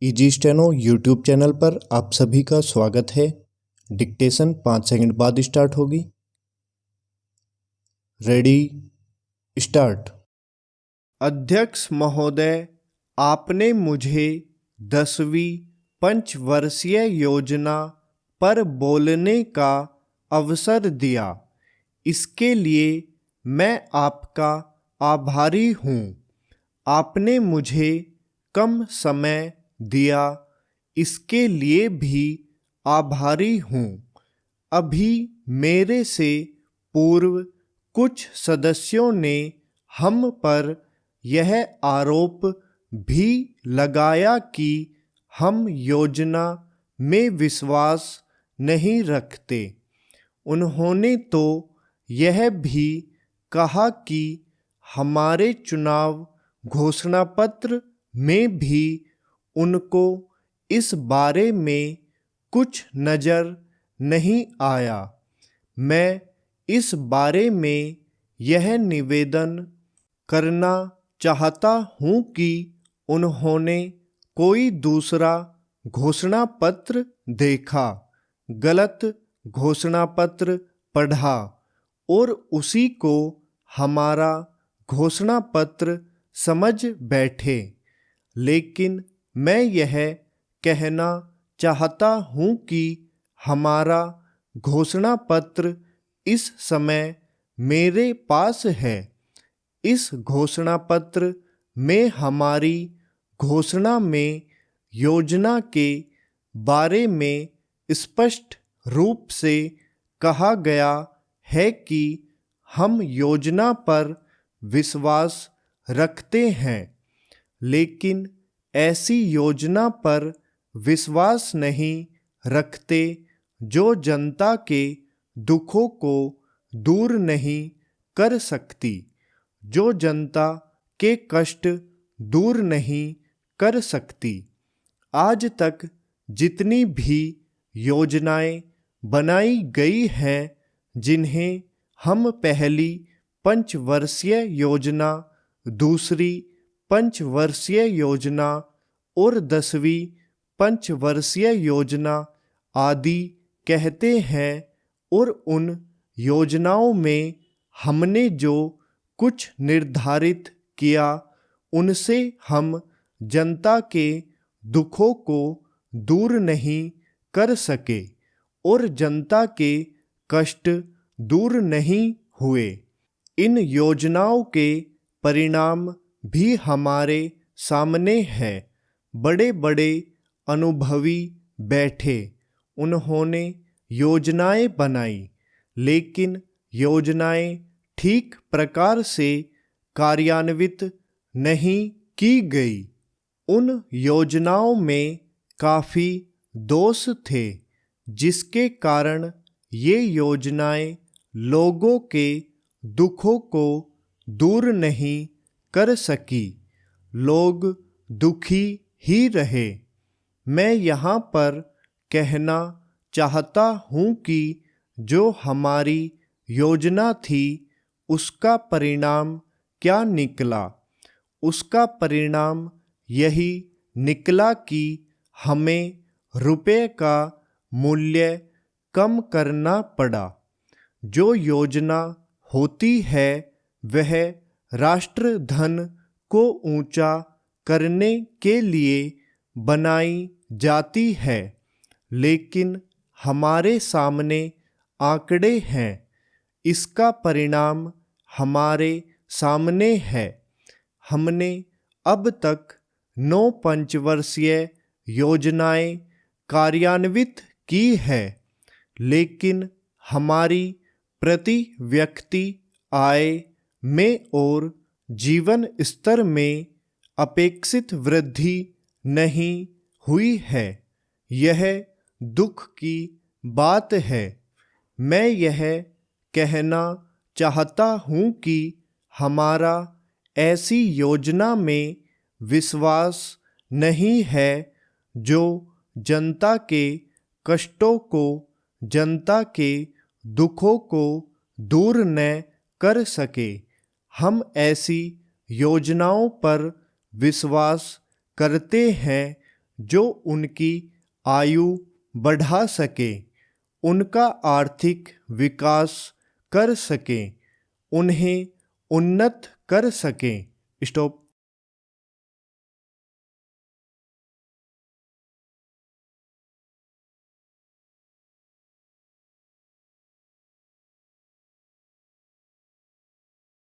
Easy steno YouTube channel पर आप सभी का स्वागत है। डिक्टेशन 5 सेकंड बाद स्टार्ट होगी। Ready start. अध्यक्ष महोदय, आपने मुझे 10वीं पंचवर्षीय योजना पर बोलने का अवसर दिया। इसके लिए मैं आपका आभारी हूँ। आपने मुझे कम समय दिया, इसके लिए भी आभारी हूँ। अभी मेरे से पूर्व कुछ सदस्यों ने हम पर यह आरोप भी लगाया कि हम योजना में विश्वास नहीं रखते। उन्होंने तो यह भी कहा कि हमारे चुनाव घोषणा पत्र में भी उनको इस बारे में कुछ नज़र नहीं आया। मैं इस बारे में यह निवेदन करना चाहता हूँ कि उन्होंने कोई दूसरा घोषणा पत्र देखा, गलत घोषणा पत्र पढ़ा और उसी को हमारा घोषणा पत्र समझ बैठे। लेकिन मैं यह कहना चाहता हूँ कि हमारा घोषणा पत्र इस समय मेरे पास है। इस घोषणा पत्र में हमारी घोषणा में योजना के बारे में स्पष्ट रूप से कहा गया है कि हम योजना पर विश्वास रखते हैं, लेकिन ऐसी योजना पर विश्वास नहीं रखते जो जनता के दुखों को दूर नहीं कर सकती, जो जनता के कष्ट दूर नहीं कर सकती। आज तक जितनी भी योजनाएं बनाई गई हैं, जिन्हें हम पहली पंचवर्षीय योजना, दूसरी पंचवर्षीय योजना और 10वीं पंचवर्षीय योजना आदि कहते हैं, और उन योजनाओं में हमने जो कुछ निर्धारित किया, उनसे हम जनता के दुखों को दूर नहीं कर सके और जनता के कष्ट दूर नहीं हुए। इन योजनाओं के परिणाम भी हमारे सामने हैं। बड़े बड़े अनुभवी बैठे, उन्होंने योजनाएं बनाई, लेकिन योजनाएं ठीक प्रकार से कार्यान्वित नहीं की गई। उन योजनाओं में काफ़ी दोष थे, जिसके कारण ये योजनाएं लोगों के दुखों को दूर नहीं कर सकी। लोग दुखी ही रहे। मैं यहाँ पर कहना चाहता हूँ कि जो हमारी योजना थी, उसका परिणाम क्या निकला? उसका परिणाम यही निकला कि हमें रुपये का मूल्य कम करना पड़ा। जो योजना होती है वह राष्ट्र धन को ऊंचा करने के लिए बनाई जाती है, लेकिन हमारे सामने आंकड़े हैं। इसका परिणाम हमारे सामने है। हमने अब तक 9 पंचवर्षीय योजनाएं कार्यान्वित की है, लेकिन हमारी प्रति व्यक्ति आय में और जीवन स्तर में अपेक्षित वृद्धि नहीं हुई है। यह दुख की बात है। मैं यह कहना चाहता हूँ कि हमारा ऐसी योजना में विश्वास नहीं है जो जनता के कष्टों को, जनता के दुखों को दूर न कर सके। हम ऐसी योजनाओं पर विश्वास करते हैं जो उनकी आयु बढ़ा सके, उनका आर्थिक विकास कर सकें, उन्हें उन्नत कर सकें। स्टॉप।